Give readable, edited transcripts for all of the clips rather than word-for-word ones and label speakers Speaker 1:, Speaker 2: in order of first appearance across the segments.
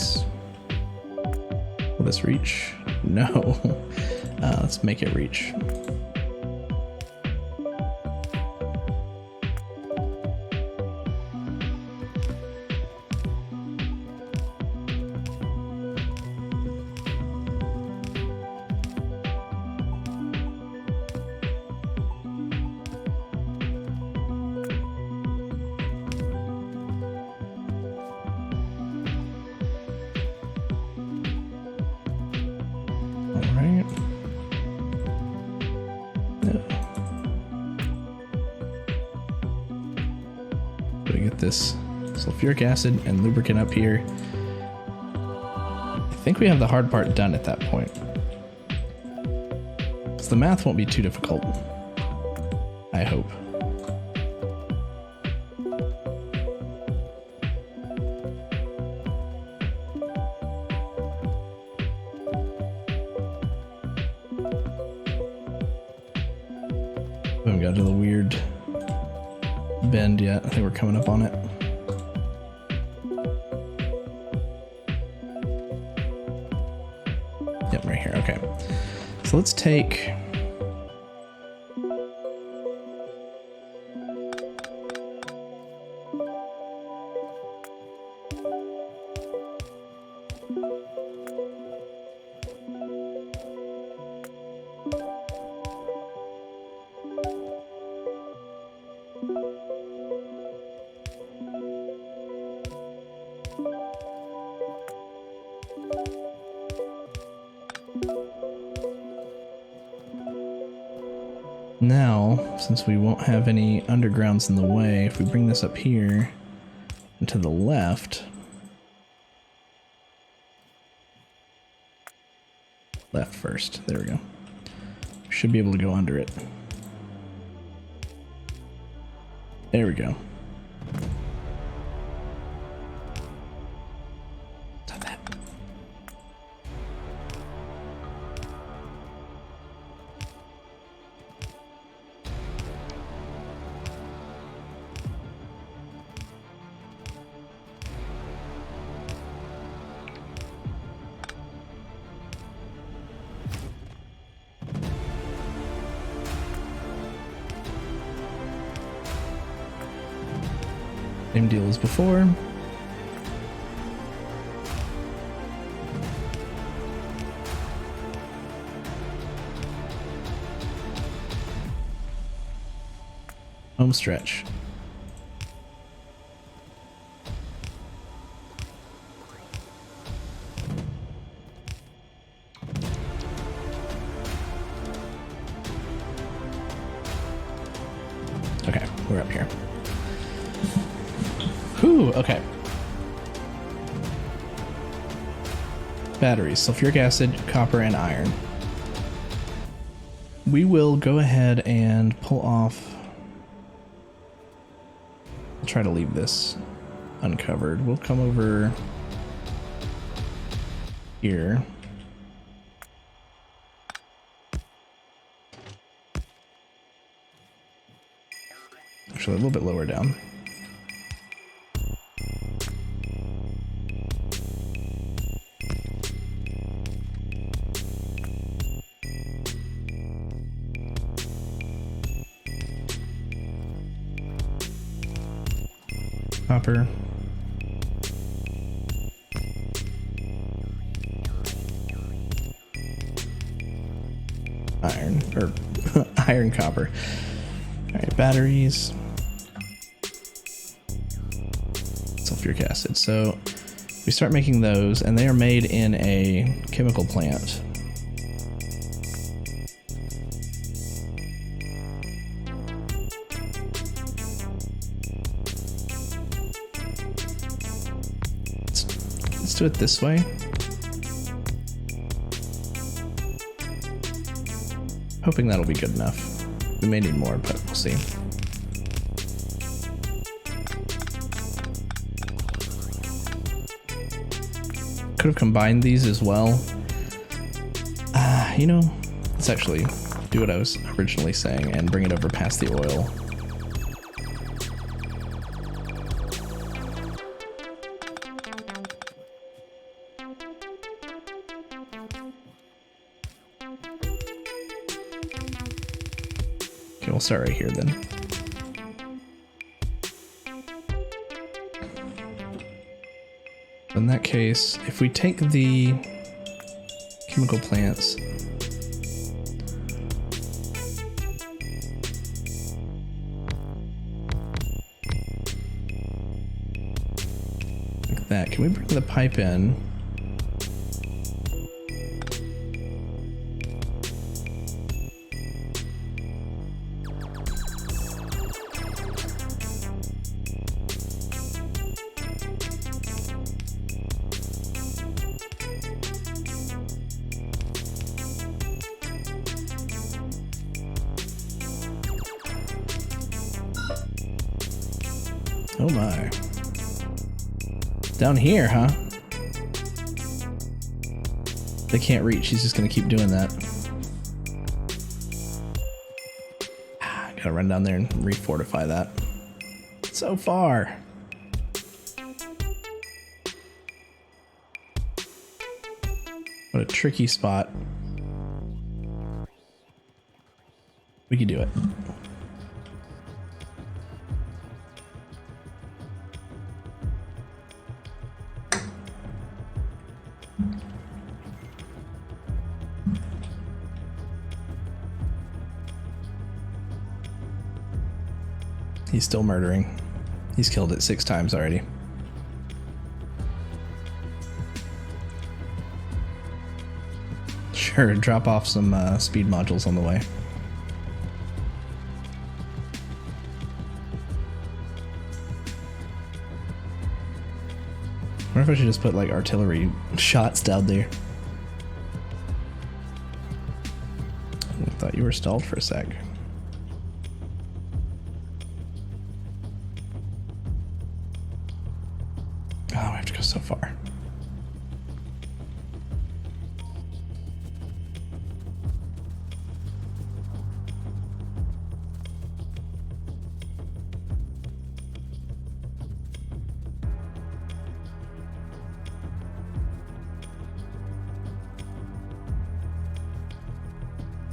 Speaker 1: Nice. Will this reach? No. Let's make it reach. This sulfuric acid and lubricant up here. I think we have the hard part done at that point. So the math won't be too difficult. I hope. We haven't got to the weird bend yet. I think we're coming up on it. Yep, right here. Okay. So let's take now, since we won't have any undergrounds in the way, if we bring this up here and to the left, left first, there we go. Should be able to go under it. There we go. Same deal as before. Home stretch. Okay, we're up here. Whew, okay. Batteries, sulfuric acid, copper, and iron. We will go ahead and pull off. I'll try to leave this uncovered. We'll come over here. Actually, a little bit lower down. Copper. Iron, or iron, copper. All right, batteries. Sulfuric acid. So we start making those, and they are made in a chemical plant. Let's do it this way. Hoping that'll be good enough. We may need more, but we'll see. Could have combined these as well. You know, let's actually do what I was originally saying and bring it over past the oil. Okay, we'll start right here then. In that case, if we take the chemical plants, like that, can we bring the pipe in? Oh my. Down here, huh? They can't reach. He's just gonna keep doing that. Gotta run down there and refortify that. So far. What a tricky spot. We can do it. He's still murdering. He's killed it 6 times already. Sure, drop off some speed modules on the way. I wonder if I should just put like artillery shots down there. I thought you were stalled for a sec. Oh, I have to go so far.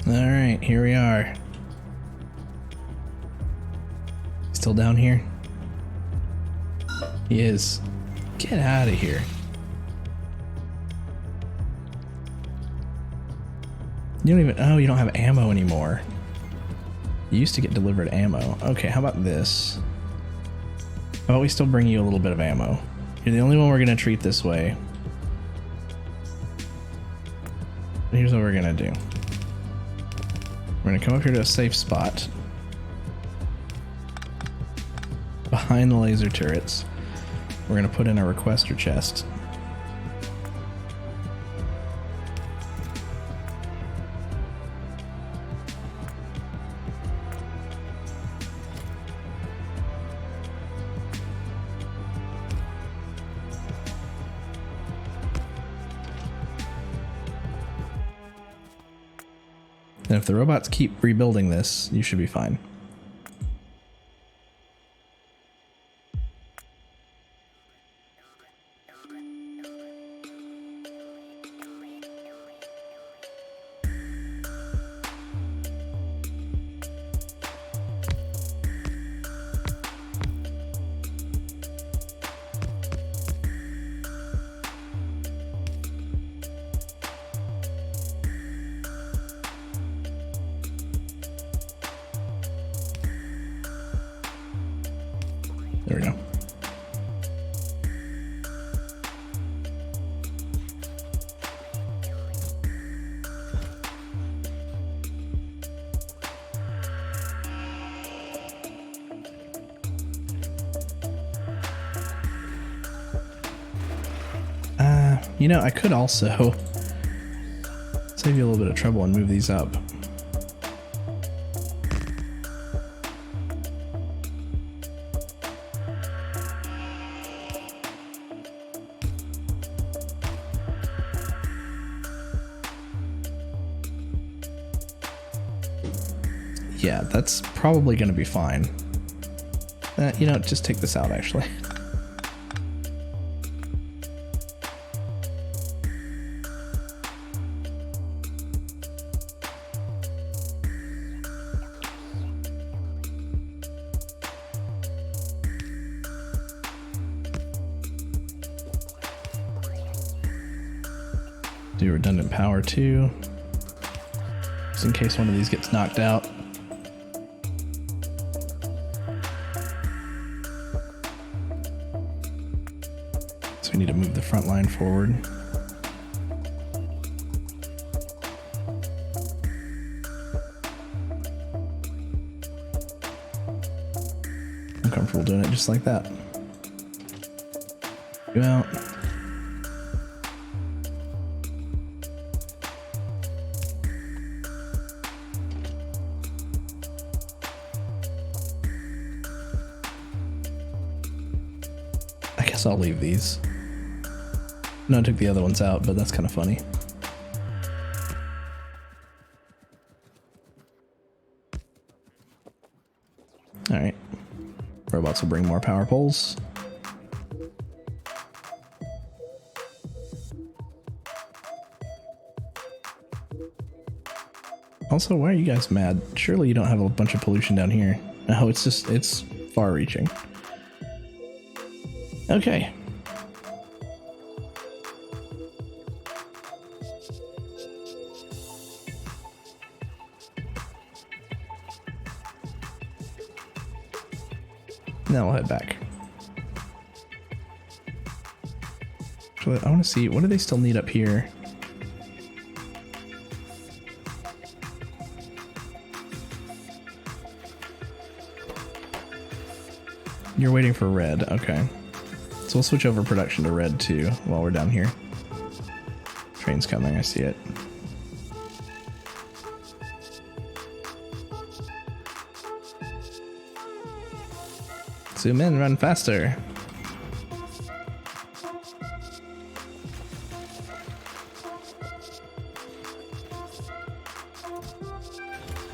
Speaker 1: All right, here we are. Still down here? He is. Get out of here. You don't even, oh, you don't have ammo anymore. You used to get delivered ammo. Okay, how about this? How about we still bring you a little bit of ammo? You're the only one we're gonna treat this way. Here's what we're gonna do. We're gonna come up here to a safe spot. Behind the laser turrets. We're gonna put in a requester chest. And if the robots keep rebuilding this, you should be fine. There we go. You know, I could also save you a little bit of trouble and move these up. Yeah, that's probably going to be fine. You know, just take this out, actually. Do redundant power too, just in case one of these gets knocked out. So we need to move the front line forward. I'm comfortable doing it just like that. Go out. I guess I'll leave these. No, I took the other ones out, but that's kind of funny. Alright. Robots will bring more power poles. Also, why are you guys mad? Surely you don't have a bunch of pollution down here. No, it's far reaching. Okay. Now we'll head back. Actually, I want to see, what do they still need up here? You're waiting for red, okay. So we'll switch over production to red too while we're down here. Train's coming, I see it. Zoom in, run faster.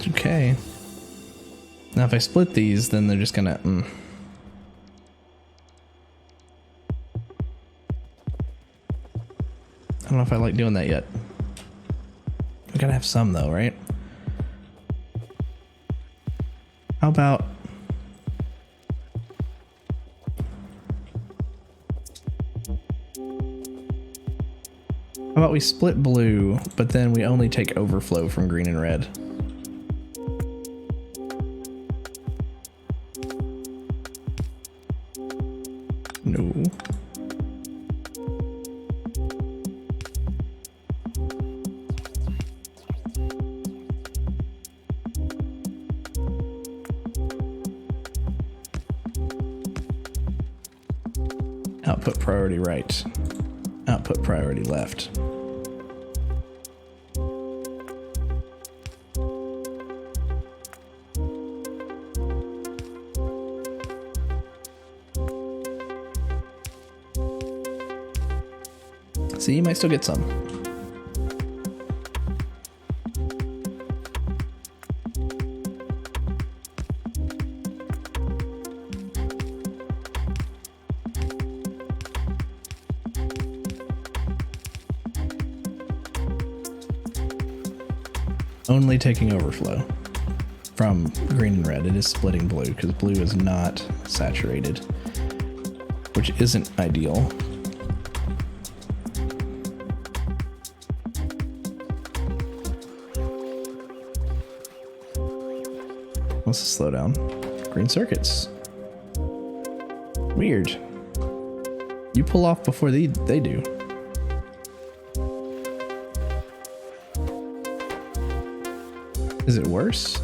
Speaker 1: Okay. Now if I split these, then they're just gonna... I don't know if I like doing that yet. We gotta have some though, right? How about... How about we split blue, but then we only take overflow from green and red? No. Output priority right. Output priority left. See, you might still get some. Only taking overflow from green and red. It is splitting blue because blue is not saturated, which isn't ideal. What's the slowdown? Green circuits. Weird. You pull off before they do. Is it worse?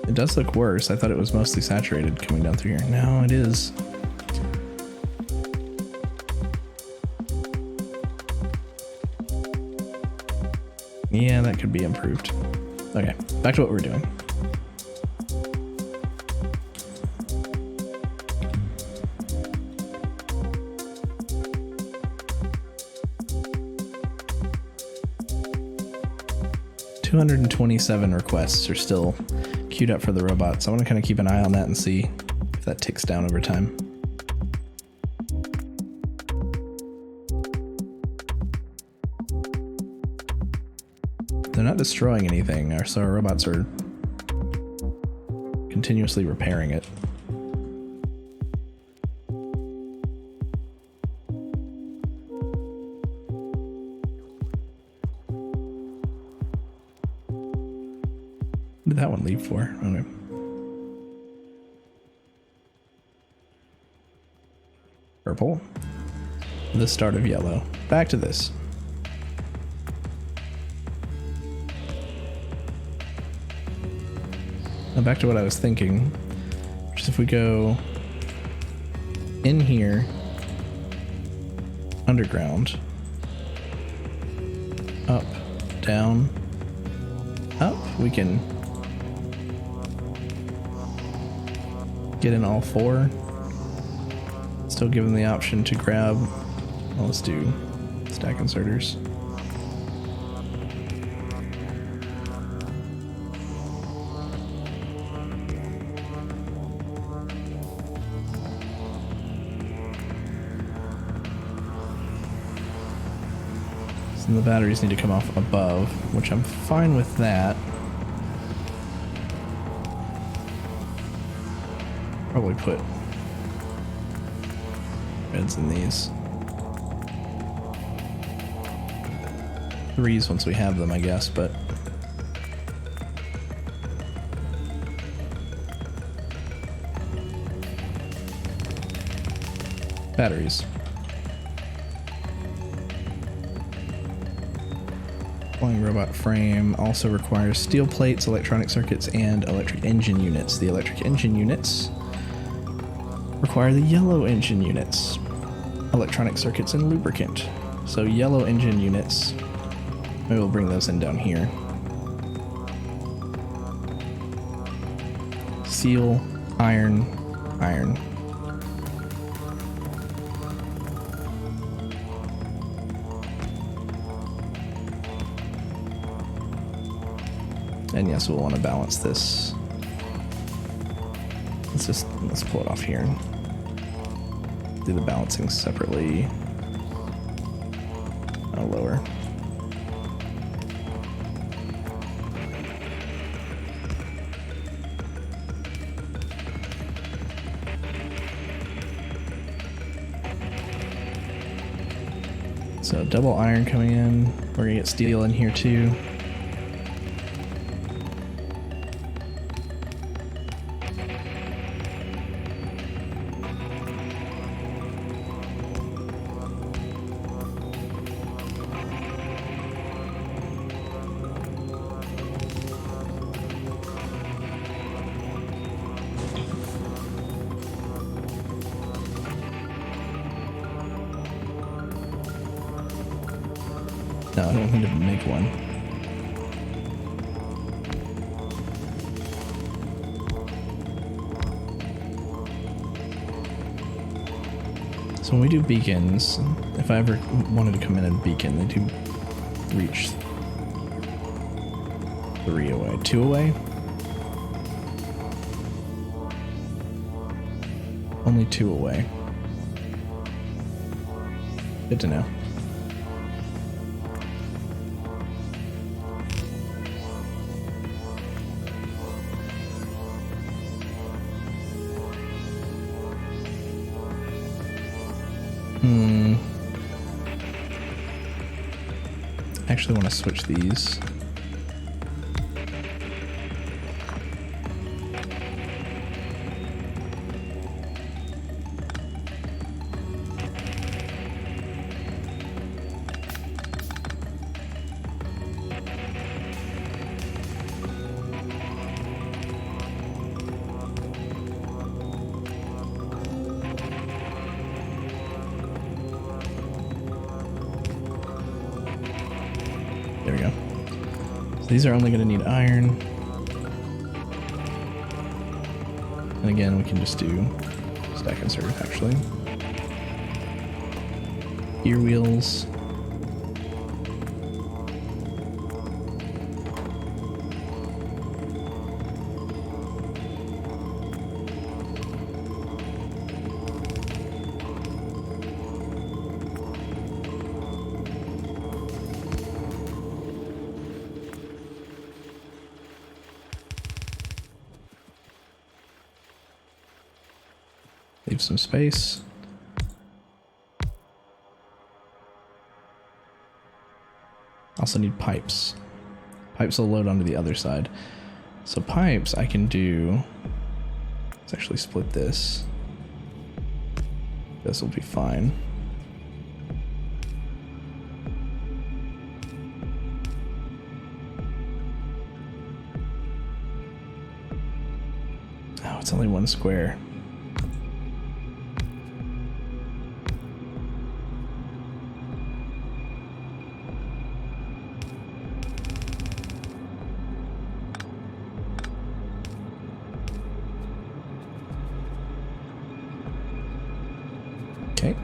Speaker 1: It does look worse. I thought it was mostly saturated coming down through here. No, it is. Yeah, that could be improved. Okay, back to what we're doing. $227 requests are still queued up for the robots. I want to kind of keep an eye on that and see if that ticks down over time. They're not destroying anything, so our robots are continuously repairing it. What did that one leave for? Okay. Purple. The start of yellow. Back to this. Now back to what I was thinking, which is if we go in here, underground, up, down, up, we can get in all four. Still given the option to grab, well, let's do stack inserters. So the batteries need to come off above, which I'm fine with that. Probably put reds in these. Threes once we have them, I guess, but batteries. Flying robot frame also requires steel plates, electronic circuits, and electric engine units. The electric engine units require the yellow engine units, electronic circuits, and lubricant. So yellow engine units, maybe we'll bring those in down here. Steel, iron, iron. And yes, we'll want to balance this. Let's pull it off here and do the balancing separately. Oh, lower. So double iron coming in. We're gonna get steel in here too. No, I don't need to make one. So when we do beacons, if I ever wanted to come in and beacon, they do reach 3 away. 2 away? Only 2 away. Good to know. I actually want to switch these. There we go. So these are only going to need iron. And again, we can just do stack insert actually. Gear wheels. Leave some space. Also need pipes. Pipes will load onto the other side. So pipes I can do, let's actually split this. This will be fine. Oh, it's only one square. Okay.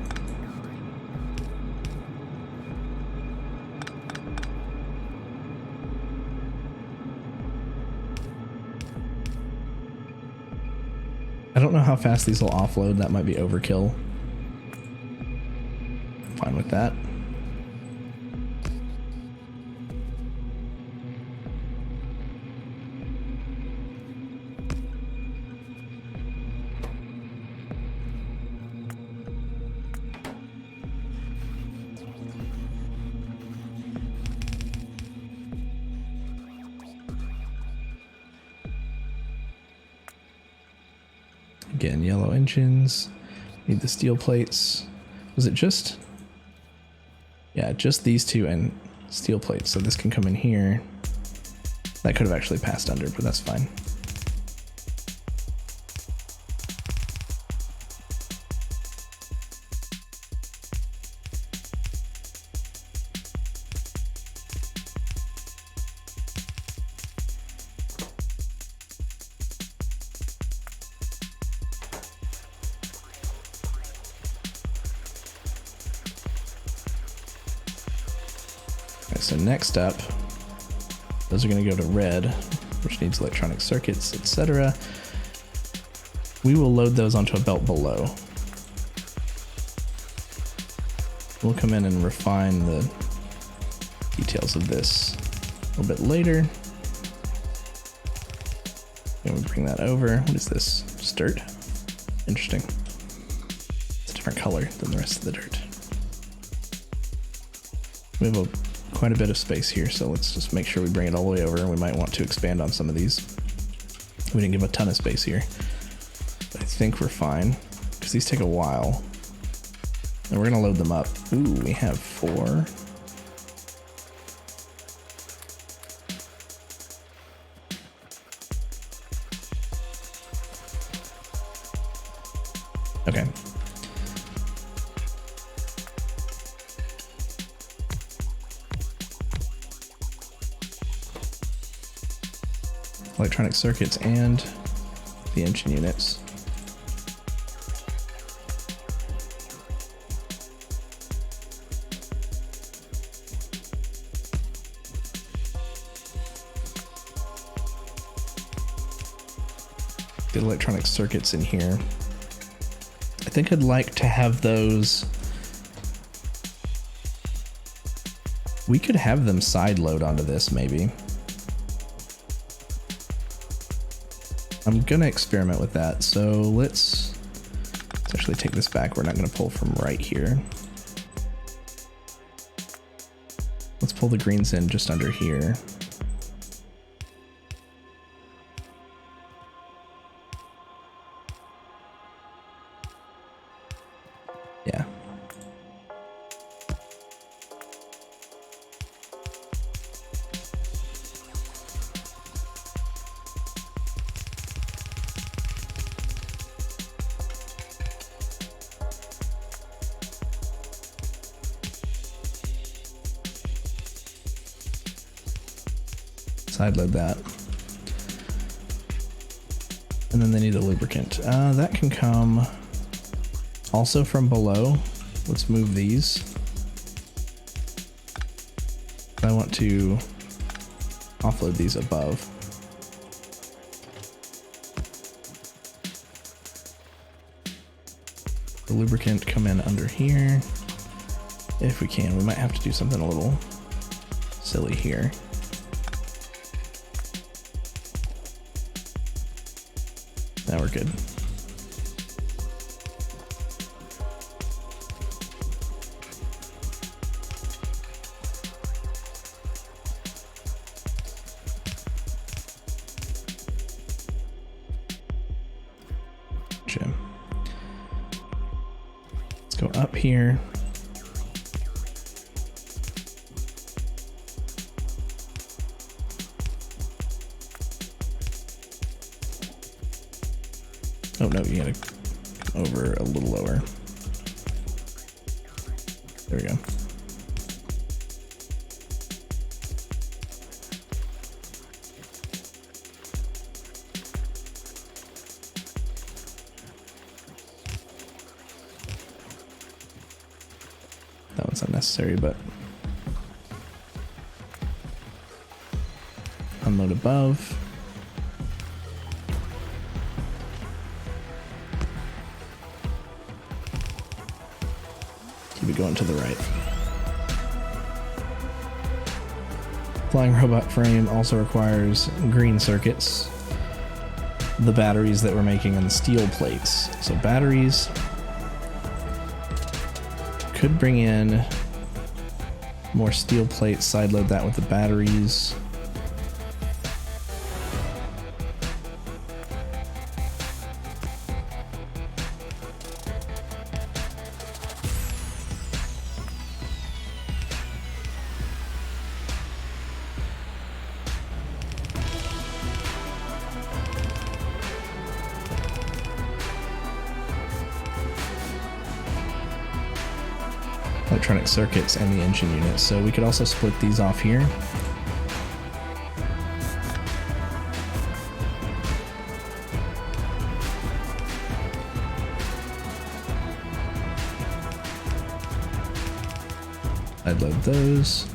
Speaker 1: I don't know how fast these will offload. That might be overkill. I'm fine with that. Again, yellow engines. Need the steel plates. Was it just? Yeah, just these two and steel plates. So this can come in here. That could have actually passed under, but that's fine. So next up, those are going to go to red, which needs electronic circuits, etc. We will load those onto a belt below. We'll come in and refine the details of this a little bit later. And we bring that over. What is this? Just dirt? Interesting. It's a different color than the rest of the dirt. We have quite a bit of space here, so let's just make sure we bring it all the way over, and we might want to expand on some of these. We didn't give a ton of space here, but I think we're fine, because these take a while. And we're going to load them up. Ooh, we have 4. Okay. Electronic circuits and the engine units. The electronic circuits in here. I think I'd like to have those. We could have them side load onto this maybe. I'm gonna experiment with that, so let's actually take this back. We're not gonna pull from right here. Let's pull the greens in just under here. Yeah. Side load that. And then they need a lubricant. That can come also from below. Let's move these. I want to offload these above. The lubricant come in under here. If we can, we might have to do something a little silly here. Now we're good. Gotcha. Let's go up here. Oh no, you gotta come over a little lower. There we go. That one's unnecessary, but unload above. Keep it going to the right. Flying robot frame also requires green circuits, the batteries that we're making in the steel plates. So batteries could bring in more steel plates, sideload that with the batteries. Electronic circuits and the engine units. So we could also split these off here. I'd load those.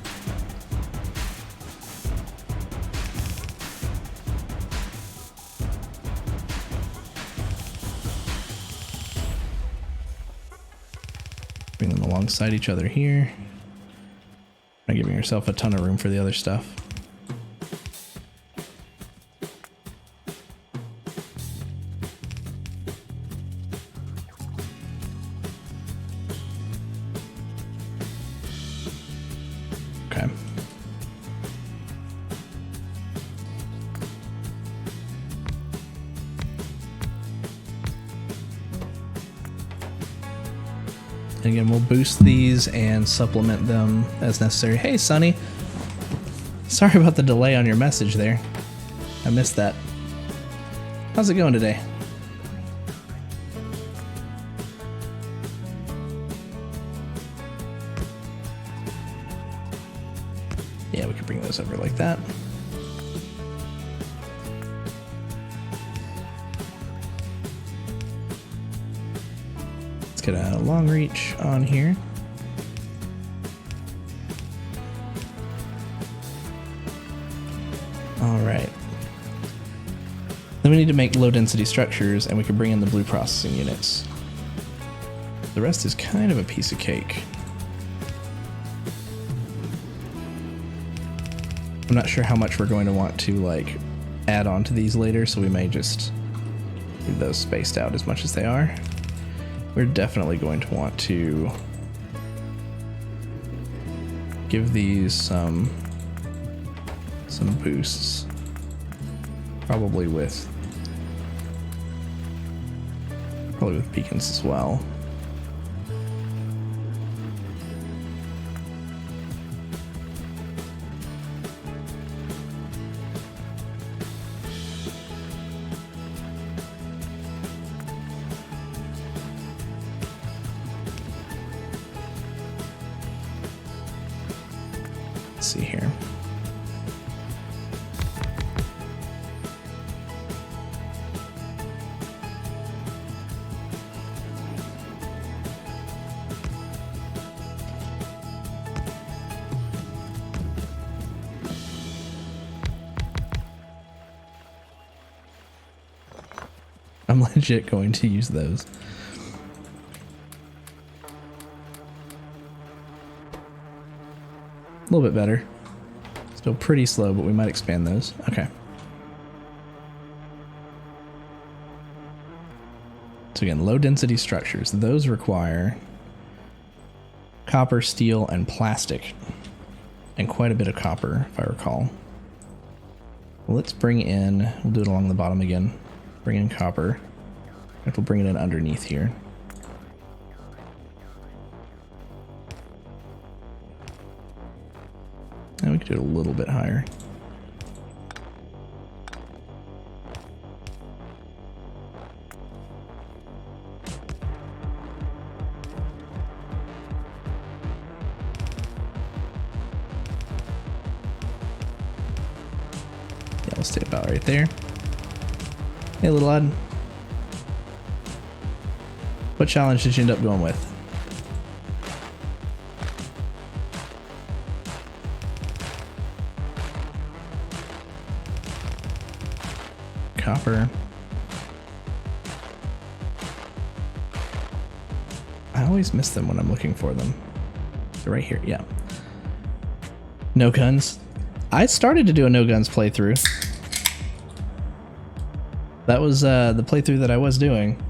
Speaker 1: Bring them alongside each other here. Not giving yourself a ton of room for the other stuff. Okay. And again, we'll boost these and supplement them as necessary. Hey, Sonny. Sorry about the delay on your message there. I missed that. How's it going today? Yeah, we can bring those over like that. Let's get a long reach on here. All right. Then we need to make low density structures, and we can bring in the blue processing units. The rest is kind of a piece of cake. I'm not sure how much we're going to want to like add on to these later, so we may just leave those spaced out as much as they are. We're definitely going to want to give these some boosts, probably with beacons as well. Let's see here. I'm legit going to use those. A little bit better. Still pretty slow, but we might expand those. Okay. So again, low density structures. Those require copper, steel, and plastic. And quite a bit of copper, if I recall. Well, let's bring in, we'll do it along the bottom again. Bring in copper. If we'll bring it in underneath here. And we could do it a little bit higher. Yeah, we'll stay about right there. Hey, little lad. What challenge did you end up going with? Copper. I always miss them when I'm looking for them. They're right here, yeah. No guns. I started to do a no guns playthrough. That was the playthrough that I was doing.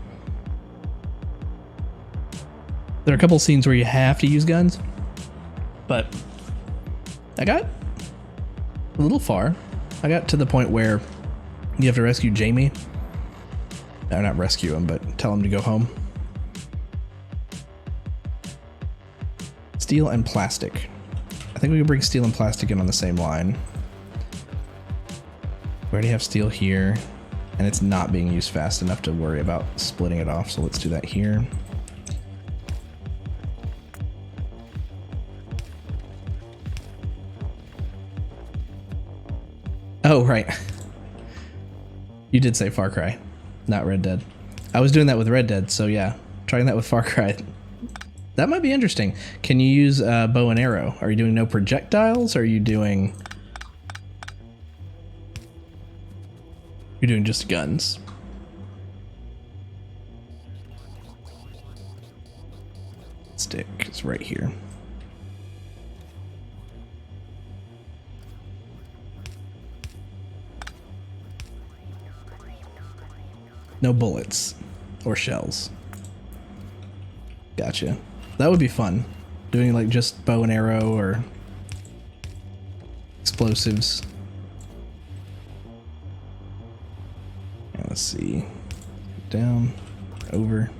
Speaker 1: There are a couple scenes where you have to use guns, but I got a little far. I got to the point where you have to rescue Jamie. Or not rescue him, but tell him to go home. Steel and plastic. I think we can bring steel and plastic in on the same line. We already have steel here, and it's not being used fast enough to worry about splitting it off, so let's do that here. Oh, right. You did say Far Cry, not Red Dead. I was doing that with Red Dead, so yeah. Trying that with Far Cry. That might be interesting. Can you use bow and arrow? Are you doing no projectiles, or are you doing... You're doing just guns? Stick is right here. No bullets or shells. Gotcha. That would be fun. Doing like just bow and arrow or explosives. And let's see. Down, over.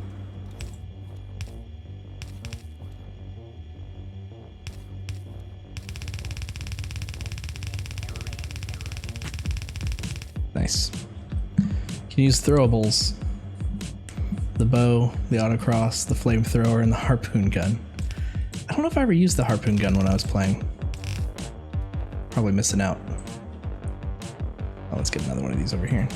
Speaker 1: Nice. Can use throwables. The bow, the autocross, the flamethrower, and the harpoon gun. I don't know if I ever used the harpoon gun when I was playing. Probably missing out. Oh, let's get another one of these over here.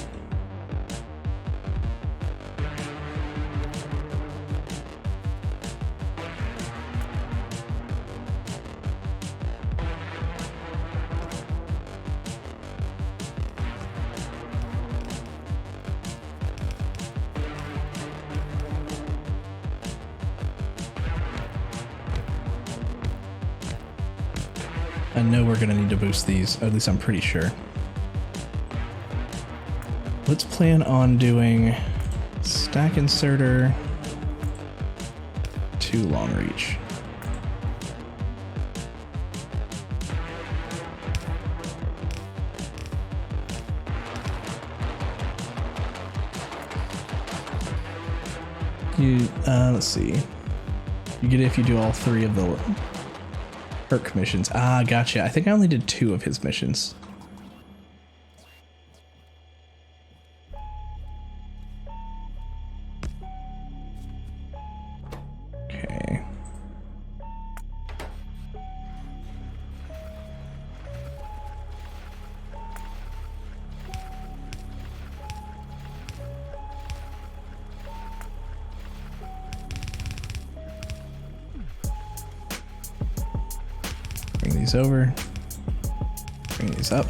Speaker 1: I know we're gonna need to boost these, at least I'm pretty sure. Let's plan on doing stack inserter, 2 long reach. Let's see. You get it if you do all 3 of the perk missions. Ah, gotcha. I think I only did 2 of his missions. Okay. Bring these over. Bring these up.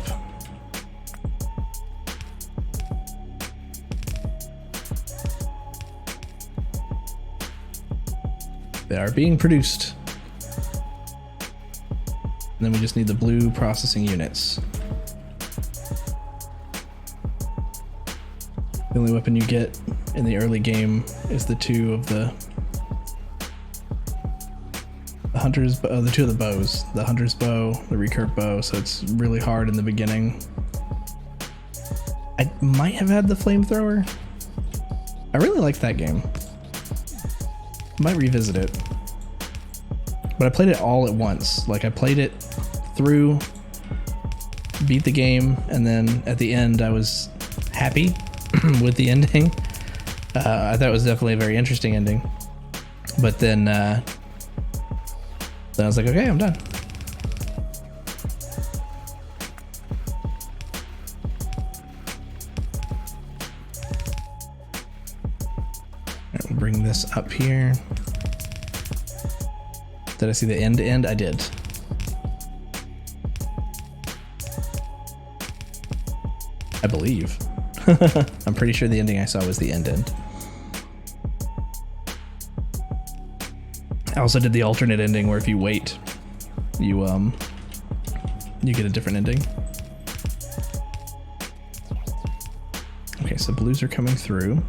Speaker 1: They are being produced. And then we just need the blue processing units. The only weapon you get in the early game is the 2 of the hunters, the 2 of the bows, the hunter's bow, the recurve bow, so it's really hard in the beginning. I might have had the flamethrower. I really liked that game. Might revisit it. But I played it all at once. Like I played it through, beat the game, and then at the end I was happy with the ending. I thought it was definitely a very interesting ending. But then I was like, okay, I'm done. I'll bring this up here. Did I see the end to end? I did. I believe. I'm pretty sure the ending I saw was the end. I also did the alternate ending where if you wait, you get a different ending. Okay, so blues are coming through.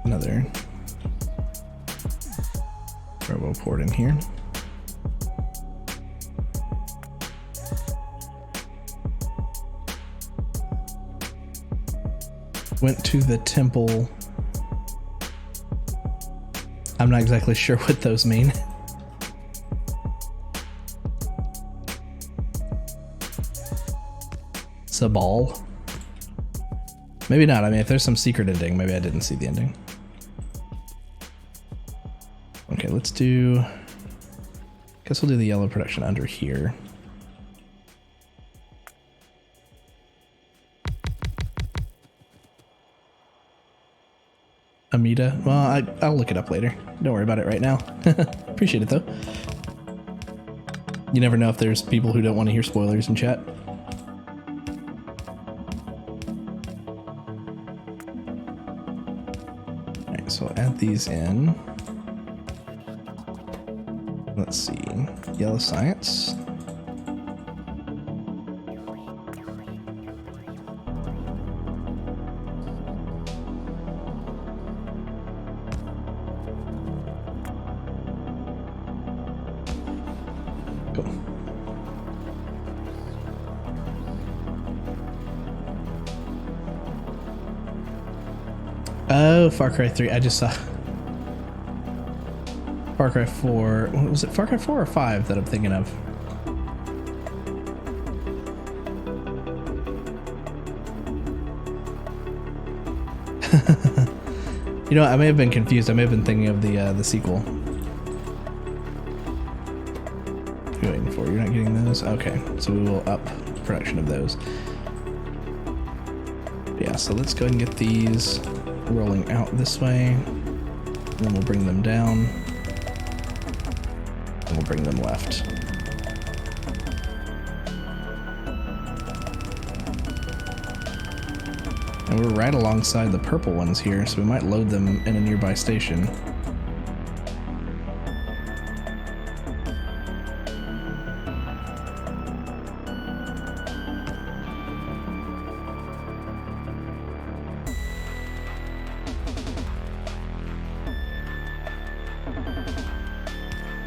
Speaker 1: Another robo port in here. Went to the temple. I'm not exactly sure what those mean. Sabal? Maybe not. I mean, if there's some secret ending, maybe I didn't see the ending. Okay, let's do... Guess we'll do the yellow production under here. Amida? Well, I'll look it up later. Don't worry about it right now. Appreciate it, though. You never know if there's people who don't want to hear spoilers in chat. Alright, so I'll add these in. Let's see. Yellow science. Oh, Far Cry 3. I just saw Far Cry 4. Was it Far Cry 4 or 5 that I'm thinking of? You know, I may have been confused. I may have been thinking of the sequel. You're waiting for? You're not getting those? Okay, so we will up production of those. Yeah, so let's go ahead and get these rolling out this way. And then we'll bring them down. And we'll bring them left. And we're right alongside the purple ones here, so we might load them in a nearby station.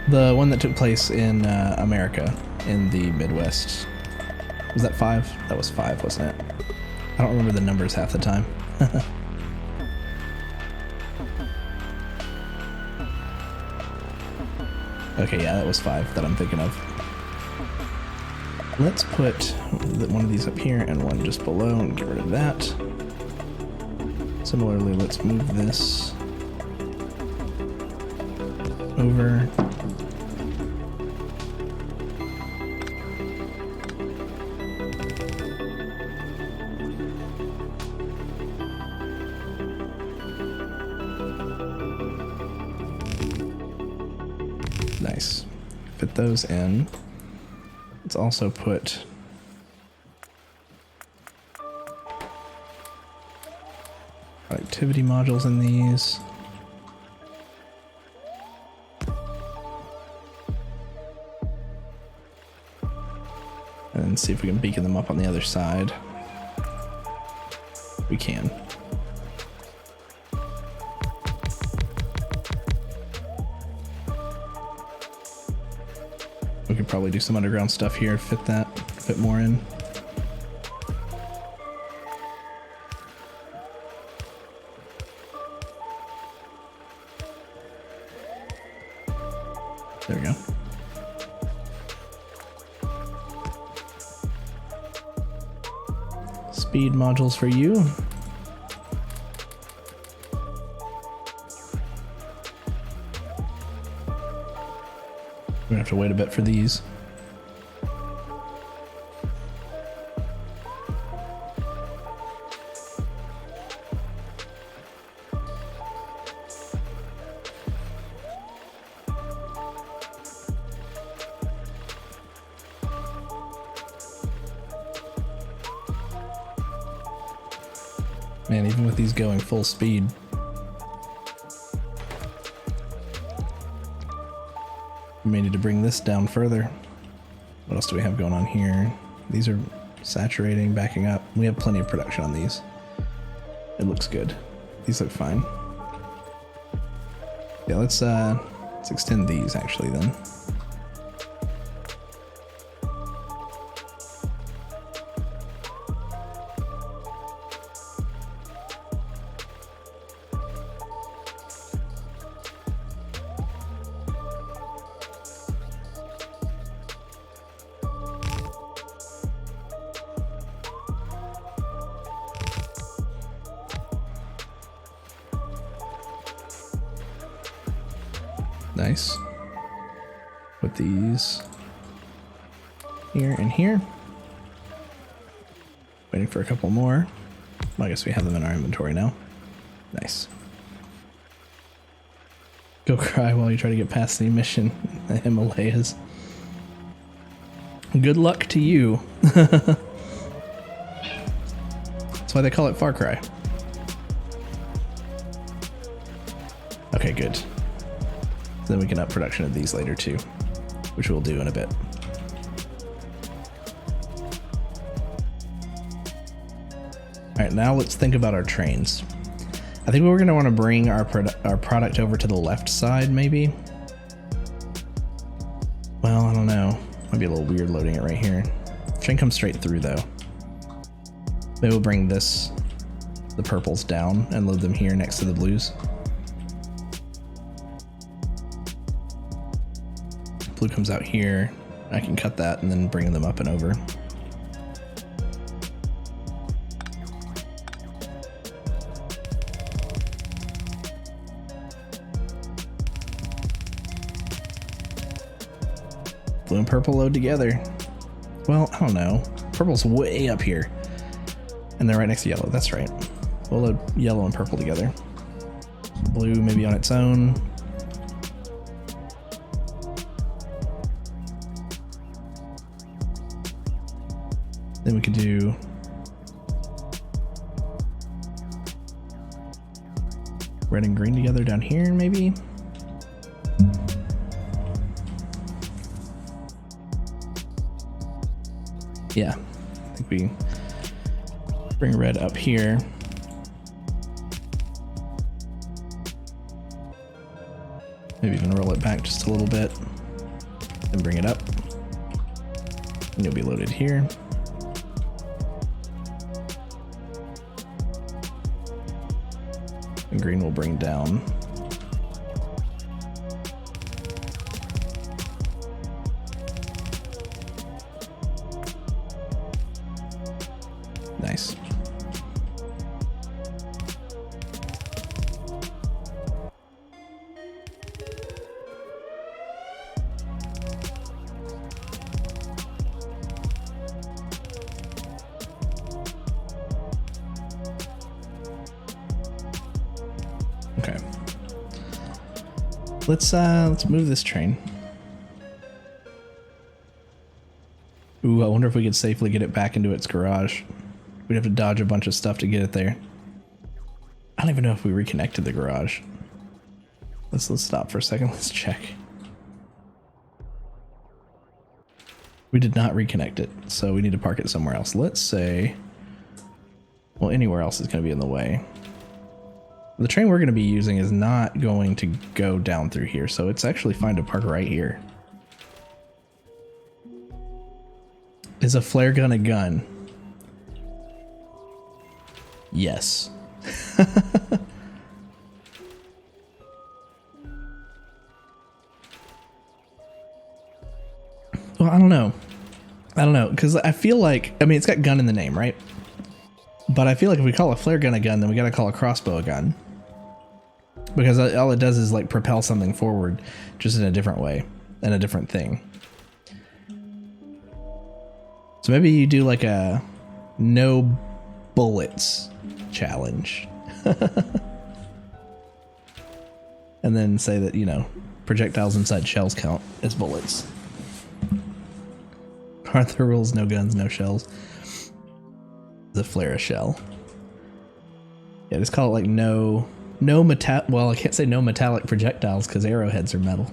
Speaker 1: The one that took place in America, in the Midwest. Was that 5? That was 5, wasn't it? I don't remember the numbers half the time. Okay, yeah, that was 5 that I'm thinking of. Let's put one of these up here and one just below and get rid of that. Similarly, let's move this over. Nice. Fit those in. Let's also put activity modules in these. And then see if we can beacon them up on the other side. We can. We could probably do some underground stuff here, fit more in. speed modules for you. We're gonna have to wait a bit for these. Man, even with these going full speed. We may need to bring this down further. What else do we have going on here? These are saturating, backing up. We have plenty of production on these. It looks good. These look fine. Yeah, let's extend these actually then. Nice. Put these here and here. Waiting for a couple more. Well, I guess we have them in our inventory now. Nice. Go cry while you try to get past the mission in the Himalayas. Good luck to you. That's why they call it Far Cry. Okay, good. Then we can up production of these later too, which we'll do in a bit. All right, now let's think about our trains. I think we're going to want to bring our product over to the left side, maybe. Well, I don't know. Might be a little weird loading it right here. Train comes straight through though. Maybe we'll bring the purples down and load them here next to the blues. Blue comes out here. I can cut that and then bring them up and over. Blue and purple load together. Well, I don't know. Purple's way up here. And they're right next to yellow. That's right. We'll load yellow and purple together. Blue maybe on its own. Then we could do red and green together down here, maybe. Yeah, I think we bring red up here. Maybe even roll it back just a little bit. Then bring it up. And you'll be loaded here. And green will bring down. Nice. Okay. Let's move this train. Ooh, I wonder if we could safely get it back into its garage. We'd have to dodge a bunch of stuff to get it there. I don't even know if we reconnected the garage. Let's stop for a second. Let's check. We did not reconnect it, so we need to park it somewhere else. Let's say, well, anywhere else is going to be in the way. The train we're going to be using is not going to go down through here, so it's actually fine to park right here. Is a flare gun a gun? Yes. Well, I don't know. Because I feel like, I mean, it's got gun in the name, right? But I feel like if we call a flare gun a gun, then we gotta call a crossbow a gun. Because all it does is like propel something forward, just in a different way, and a different thing. So maybe you do like a no bullets challenge. And then say that, you know, projectiles inside shells count as bullets. Aren't the rules no guns, no shells? The flare a shell. Yeah, just call it like no metal. Well, I can't say no metallic projectiles because arrowheads are metal.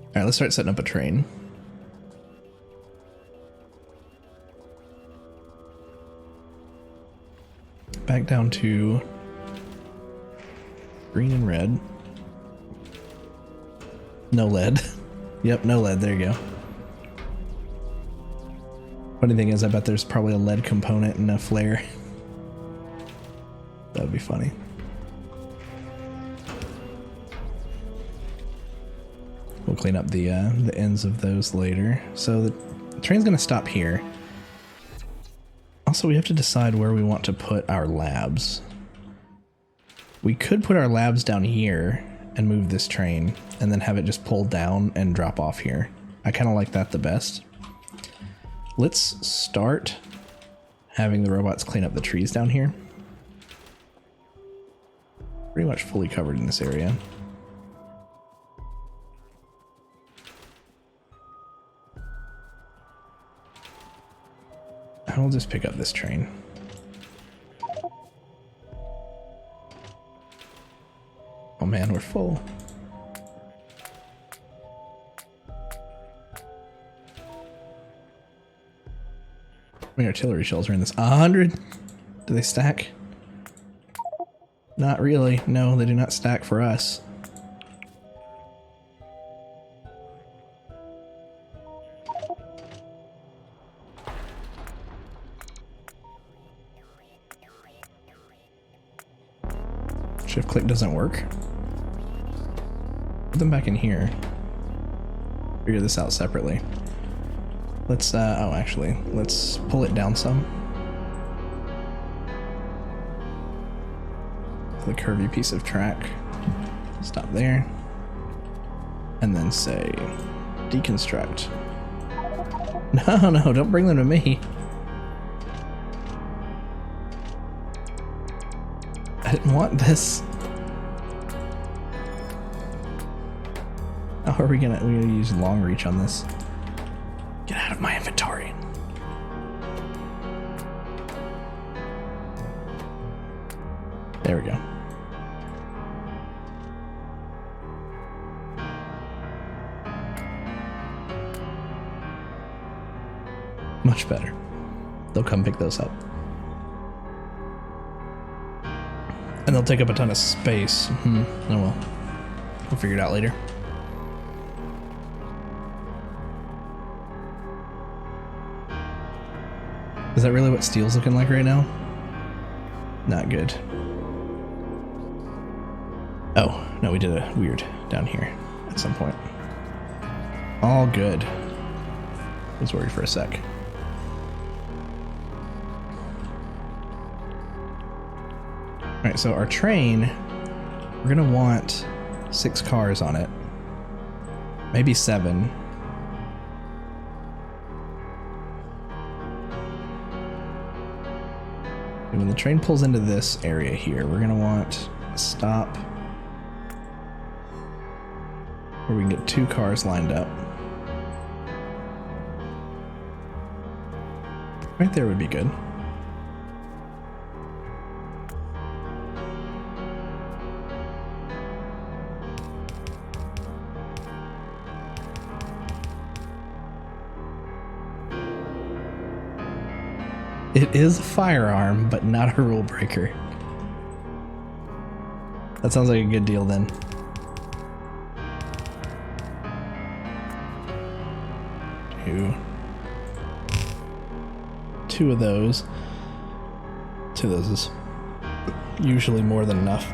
Speaker 1: All right, let's start setting up a train. Back down to green and red. No lead. Yep, no lead. There you go. Funny thing is, I bet there's probably a lead component in a flare. That would be funny. We'll clean up the ends of those later. So the train's gonna stop here. Also, we have to decide where we want to put our labs. We could put our labs down here and move this train and then have it just pull down and drop off here. I kind of like that the best. Let's start having the robots clean up the trees down here. Pretty much fully covered in this area. I'll just pick up this train. Oh man, we're full. How many artillery shells are in this? 100? Do they stack? Not really. No, they do not stack for us. Shift click doesn't work. Put them back in here. Figure this out separately. Let's, oh, actually, let's pull it down some. The curvy piece of track. Stop there. And then say, deconstruct. No, don't bring them to me. I didn't want this. How are we're gonna use long reach on this. Get out of my inventory. There we go. Much better. They'll come pick those up. And they'll take up a ton of space. Oh well. We'll figure it out later. Is that really what steel's looking like right now? Not good. Oh, no, we did a weird down here at some point. All good. I was worried for a sec. Alright, so our train, we're gonna want 6 cars on it. Maybe 7. And when the train pulls into this area here, we're gonna want a stop where we can get 2 cars lined up. Right there would be good. It is a firearm, but not a rule breaker. That sounds like a good deal then. Two of those. 2 of those is usually more than enough.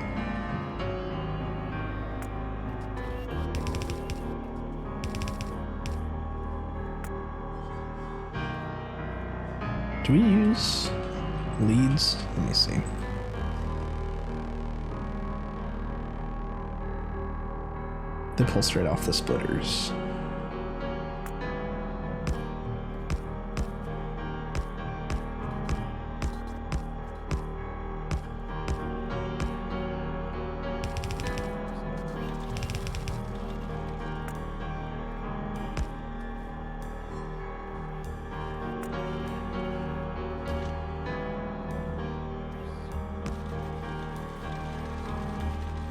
Speaker 1: Do we use leads? Let me see. They pull straight off the splitters.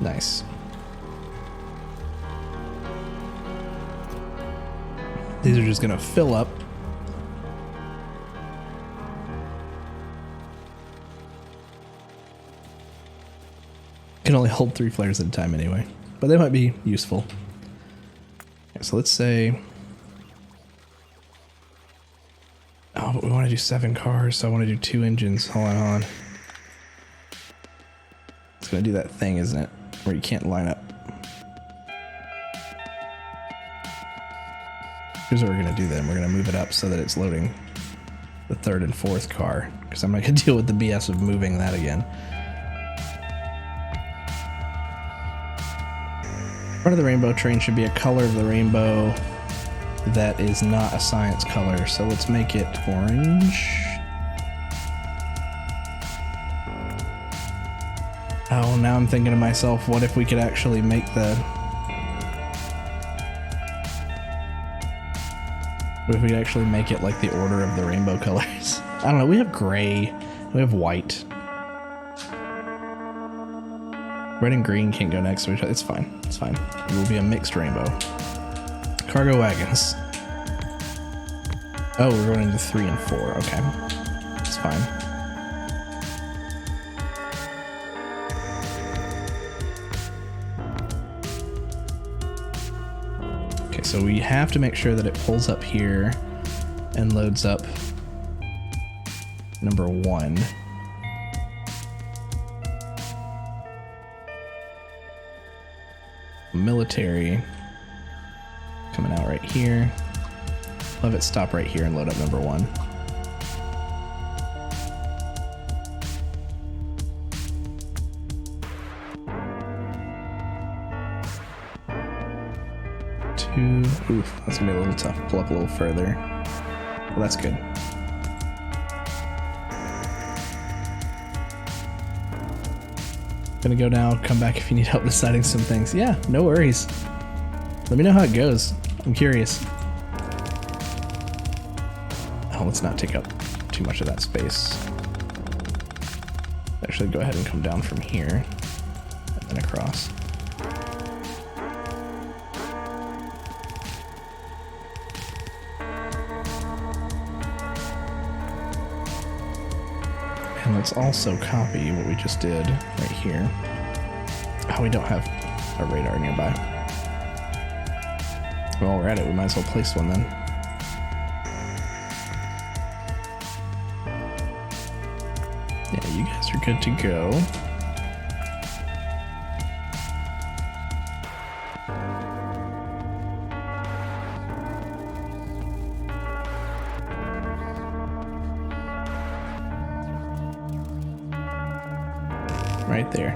Speaker 1: Nice. These are just gonna fill up. Can only hold 3 flares at a time anyway, but they might be useful. Okay, so let's say, oh, but we want to do 7 cars, so I want to do 2 engines. Hold on. It's gonna do that thing, isn't it? Where you can't line up. Here's what we're gonna do then. We're gonna move it up so that it's loading the 3rd and 4th car, because I'm not gonna deal with the BS of moving that again. Part of the rainbow train should be a color of the rainbow that is not a science color, so let's make it orange. Oh, now I'm thinking to myself, what if we could actually make the... What if we could actually make it like the order of the rainbow colors? I don't know, we have gray, we have white. Red and green can't go next to each other. It's fine, it's fine. It will be a mixed rainbow. Cargo wagons. Oh, we're going into 3 and 4, okay. It's fine. So we have to make sure that it pulls up here and loads up number 1. Military coming out right here. Have it stop right here and load up number 1. Oof, that's gonna be a little tough. Pull up a little further. Well, that's good. Gonna go now, come back if you need help deciding some things. Yeah, no worries. Let me know how it goes. I'm curious. Oh, let's not take up too much of that space. Actually, go ahead and come down from here and then across. And let's also copy what we just did right here. Oh, we don't have a radar nearby. Well, we're at it. We might as well place one then. Yeah, you guys are good to go. Right there.